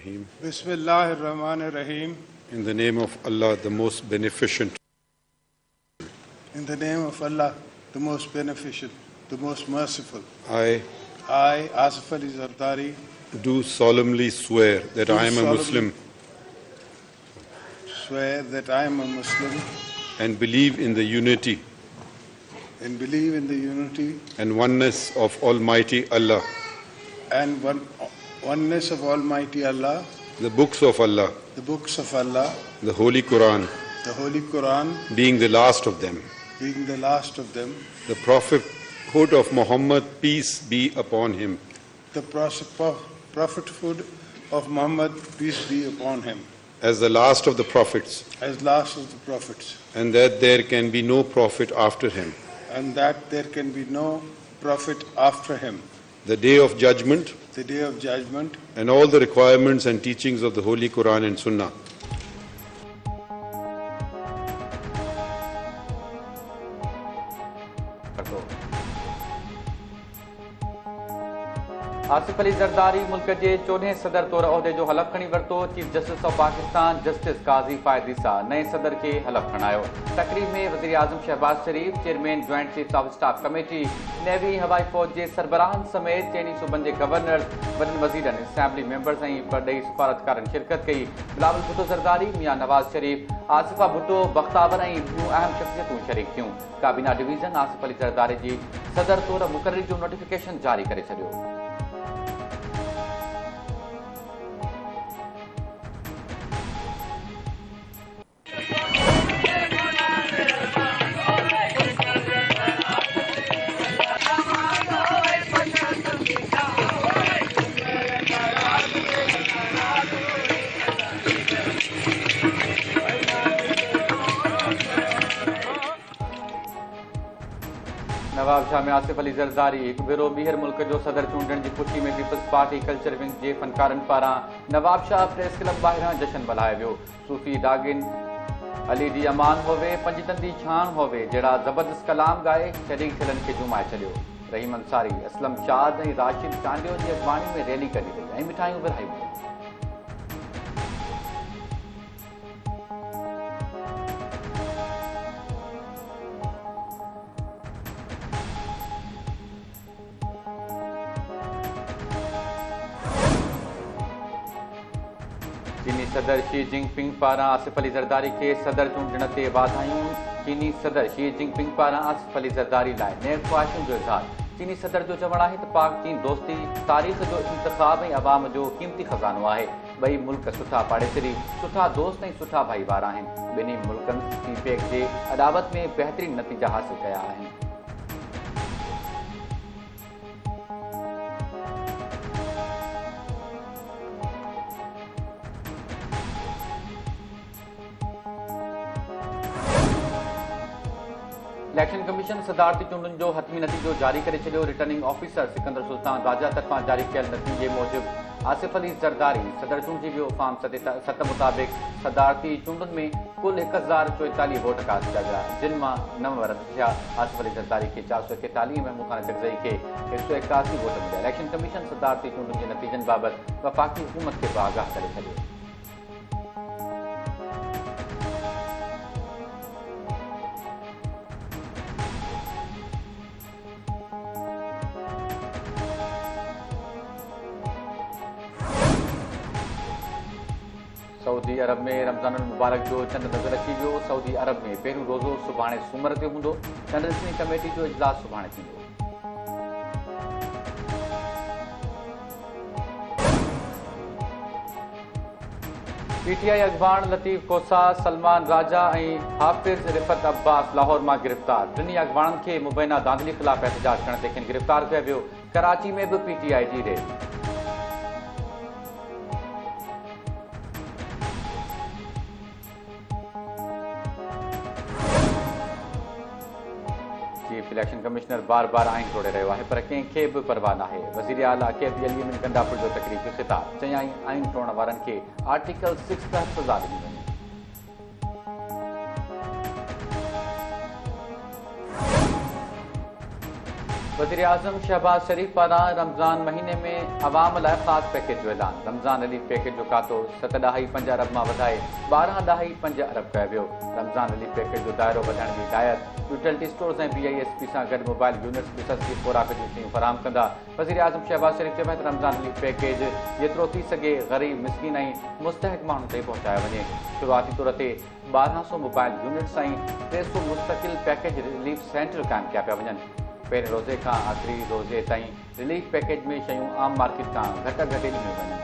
Rahim. Bismillahirrahmanirrahim. In the name of Allah, the most beneficent. In the name of Allah, the most beneficent, the most merciful. I Asif Ali Zardari, do solemnly swear that Do I am a solemnly- Muslim swear that I am a Muslim and believe in the unity and believe in the unity and oneness of Almighty Allah, and oneness of Almighty Allah, the books of Allah, the books of Allah, the Holy Quran the Holy Quran being the last of them, being the last of them, the prophethood of Muhammad, peace be upon him, the prophethood of Muhammad, peace be upon him, as the last of the prophets, as last of the prophets, and that there can be no prophet after him, and that there can be no prophet after him, the day of judgment, the day of judgment, and all the requirements and teachings of the Holy Quran and Sunnah. Asif Ali Zardari मुल्क के 14 सदर तौर उहदे जो हलफ खणी वरतो। Chief justice of Pakistan justice Qazi Faez Isa नए सदर के हलफ खणायो। तकरीब में वज़ीर आज़म Shehbaz Sharif, chairman joint chief of staff committee, navy हवाई फ़ौज के सरबराहन समेत चइनी सूबनि के गवर्नर, वॾनि वज़ीरनि, असेंबली मेंबर्स ऐं परॾेही सफ़ारतकारनि शिरकत कई। बिलावल भुट्टो ज़रदारी, मियां नवाज़ शरीफ, आसिफा भुट्टो, बख्तावर ऐं ॿियूं अहम शख़्सियतूं शरीक थियूं। काबीना डिवीज़न आसिफ अली ज़रदारी जी सदर तौर मुक़ररी जो नोटिफिकेशन जारी करे छॾियो। नवाब शाह में आसिफ अली ज़रदारी हिकु भेरो ॿीहर मुल्क जो सदर चूंडण जी ख़ुशी में पीपल्स पार्टी कल्चर विंग जे फ़नकारनि पारां नवाब शाह प्रेस क्लब ॿाहिरां जश्न मल्हायो वियो। सूफ़ी डागिन अली दी अमान होवे, पंजतंदी छाण होवे जहिड़ा ज़बरदस्त कलाम ॻाए शरीक थियलनि खे जुमाए छॾियो। रहीम अंसारी, असलम शाद ऐं राशिद चांडियो जी अॻवानी में रैली कढी वई ऐं मिठाइयूं विरहायूं वयूं। चीनी सदर शी जिनपिंग पारां आसिफ अली ज़रदारी के सदर चूंडण ते वाधायूं। चीनी सदर शी जिनपिंग पारां आसिफ अली ज़रदारी लाइ नेक ख्वाहिशुनि जो इज़हार। चीनी सदर जो चवणु आहे त पाक चीन दोस्ती तारीख़ जो इंतख़ाब ऐं अवाम जो क़ीमती ख़ज़ानो आहे। ॿई मुल्क सुठा पाड़ेसरी, सुठा दोस्त ऐं सुठा भाईवार आहिनि। ॿिन्ही मुल्कनि सीपेक जे अदावत में बहितरीन नतीजा हासिल कया आहिनि। इलेक्शन कमीशन सदारती चूंडुनि जो हतमी नतीजो जारी करे छॾियो। रिटर्निंग ऑफिसर सिकंदर सुल्तान राजा तरफ़ां जारी कयल नतीजे मूजिबि आसिफ अली ज़रदारी सदर चूंडिजी वियो। फार्म 7 मुताबिक़ सदारती चूंडुनि में कुल 1044 वोट कास्ट कया विया, जिन मां 9 रद्द थिया। आसिफ अली ज़रदारी खे 441, महमूद खान चकज़ई खे 181 वोट मिलिया। इलेक्शन कमीशन सदारती चूंडुनि जे नतीजनि बाबति वफ़ाक़ी हुकूमत खे आगाह करे छॾियो। सऊदी अरब में रमज़ान मुबारक जो चंड नज़र अची वियो। सऊदी अरब में पहिरियों रोज़ो सुभाणे सूमर ते हूंदो। चंड ॾिसणी कमेटी जो इजलास सुभाणे थींदो। पीटीआई अॻवान लतीफ़ कोसा, सलमान राजा ऐं हाफ़िज़ रिफ़त अब्बास लाहौर मां गिरफ़्तार। टिनी अॻवाननि खे मुबैना धांधली ख़िलाफ़ एहतजाज करण ते खेनि गिरफ़्तार कयो वियो। कराची में बि पीटीआई जी रेड। चीफ इलेक्शन कमिश्नर बार बार आइन तोड़े रहियो आहे, पर कंहिंखे बि परवाह नाहे। वज़ीर आला केपी अली अमीन गंडापुर जो तकरीबी ख़िताब, चयाईं आइन तोड़ण वारनि खे आर्टिकल 6 तहत सज़ा ॾिनी वञे। वज़ीर आज़म शहबाज शरीफ पारां रमज़ान महीने में अवाम लाइ ख़ासि पैकेज जो ऐलान। रमज़ान रिलीफ पैकेज जो खातो 7.5 अरब मां वधाए 12.5 अरब कयो वियो। रमज़ान रिलीफ पैकेज जो दायरो वधाइण जी हिदायत। यूटिलिटी स्टोर्स ऐं BISP सां गॾु मोबाइल यूनिट्स बि सस्ती खुराक जूं शयूं फराहम कंदा। वज़ीर आज़म शहबाज शरीफ चयो त रमज़ान रिलीफ पैकेज जेतिरो थी सघे ग़रीब मिसकीन ऐं मुस्तहिक़ माण्हुनि ताईं पहुचायो वञे। शुरूआती तौर ते 1200 मोबाइल यूनिट्स ऐं 300 मुस्तक़िल पैकेज रिलीफ सेंटर क़ाइमु कया पिया वञनि। पहिरें रोज़े खां आख़िरी रोज़े ताईं रिलीफ पैकेज में शयूं आम मार्केट खां घटि ॾिनियूं वञनि।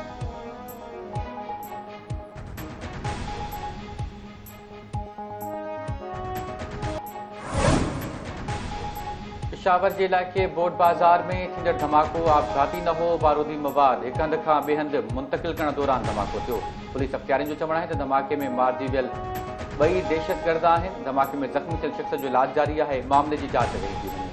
पेशावर जे इलाइक़े बोट बाज़ार में थींदड़ धमाको आपघाती न हो। बारूदी मवाद हिक हंध खां ॿिए हंधि मुंतक़िल करण दौरान धमाको थियो। पुलिस अख़्तियारियुनि जो चवणु आहे त धमाके में मारिजी वियल 2 दहशतगर्द आहिनि। धमाके में ज़ख़्मी थियल शख़्स जो इलाज जारी आहे। मामले जी जांच कई थी वञे।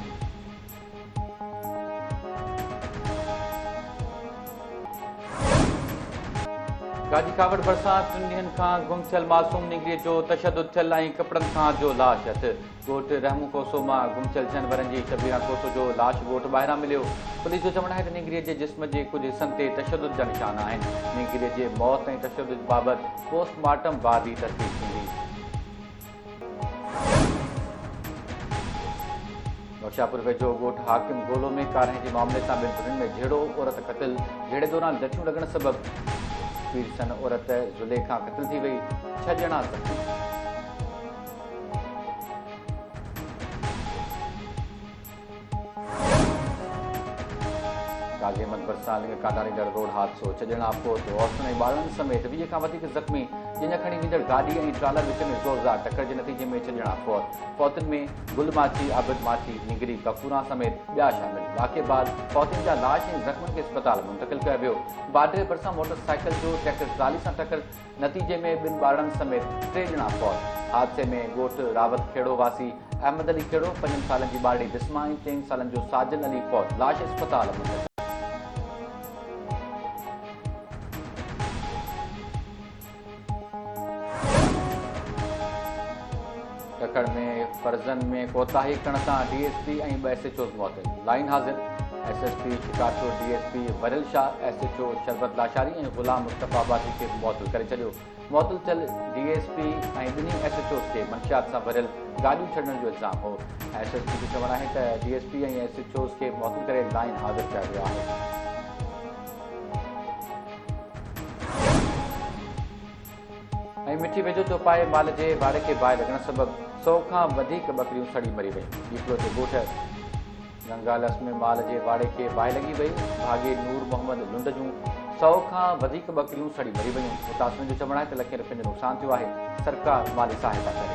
गाजी कावड़ भरिसां 3 ॾींहनि खां गुम थियल मासूम निगरीअ जो तशदुद थियल ऐं कपिड़नि खां जो लाश हथ। ॻोठ रहमू कोसो मां गुम थियल जानवरनि जी शबीरा कोसो जो लाश ॻोठ ॿाहिरां मिलियो। पुलिस जो चवणु आहे त निगरीअ जे जिस्म जे कुझु हिसनि ते तशदुद जा निशान आहिनि। निगरीअ जे मौत ऐं तशदुद बाबति पोस्टमार्टम बाद ई तस्दीक थींदी। नौशापुर वेझो ॻोठ हाकिम गोलो में कारहे जे मामले सां 2 ॾींहनि में झेड़ो औरत क़तल। झेड़े दौरान लठियूं लॻण सबबि पीरसन औरत ज़ुलेखा क़तल थी वई। 6 ॼणा ज़ख़्मी। गाजी अहमद भरिसां लिंग कांडाणीदड़ रोड हादसो। 6 ॼणा फोत। औरतुनि ऐं ॿारनि समेत 20 खां वधीक ज़ख़्मी। जंहिंजा खणी वेंदड़ गाॾी ऐं ट्रालर विच में ज़ोरदार टक्कर जे नतीजे में 6 ॼणा फोत। फौतुनि में गुल माछी, आबिद माछी, निगरी, कपूरा समेत ॿिया शामिल। वाक़े बाद फौतुनि जा लाश ऐं ज़ख़्मियुनि खे अस्पताल मुंतक़िल कयो वियो। बाडरे भरिसां मोटरसाइकिल जो ट्रैक्टर ट्राली सां टक्कर नतीजे में 2 ॿारनि समेत 3 ॼणा फोत। हादसे में ॻोठ रावत खेड़ो वासी अहमद अली खेड़ो, 5 सालनि जी ॿारड़ी बिस्मा ऐं 3 सालनि जो साजिद अली फोत। लाश अस्पताल मुंतक़िल। टक्कर में फर्ज़न में कोताही करण सां DSP ऐं 2 SHOs मुअत्तल। लाइन हाज़िर SSP Shikarpur, DSP वरिल Shah, SHO शरबत लाशारी ऐं ग़ुलाम मुस्तफ़ा अब्बासी खे मुअत्तल करे छॾियो। मुअत्तल थियल DSP ऐं 2 SHOs खे मंशियात सां भरियल गाॾियूं छॾण जो इल्ज़ाम हो। SSP जो चवणु आहे त DSP ऐं SHOs खे मुअत्तल करे लाइन हाज़िर कयो वियो आहे। ऐं मिठी वेझो चौपाए माल जे वाड़े खे बाहि लॻण सबबि 100 खां वधीक ॿकरियूं सड़ी मरी वयूं। ईपलो जे ॻोठ गंगालस में माल जे वाड़े खे बाहि लॻी वई। भागे नूर मोहम्मद लुंड जूं 100 खां वधीक ॿकरियूं सड़ी मरी वयूं। मुतासिरनि जो चवणु आहे त लखें रुपयनि जो नुक़सानु थियो आहे। सरकार माली सहायता करे।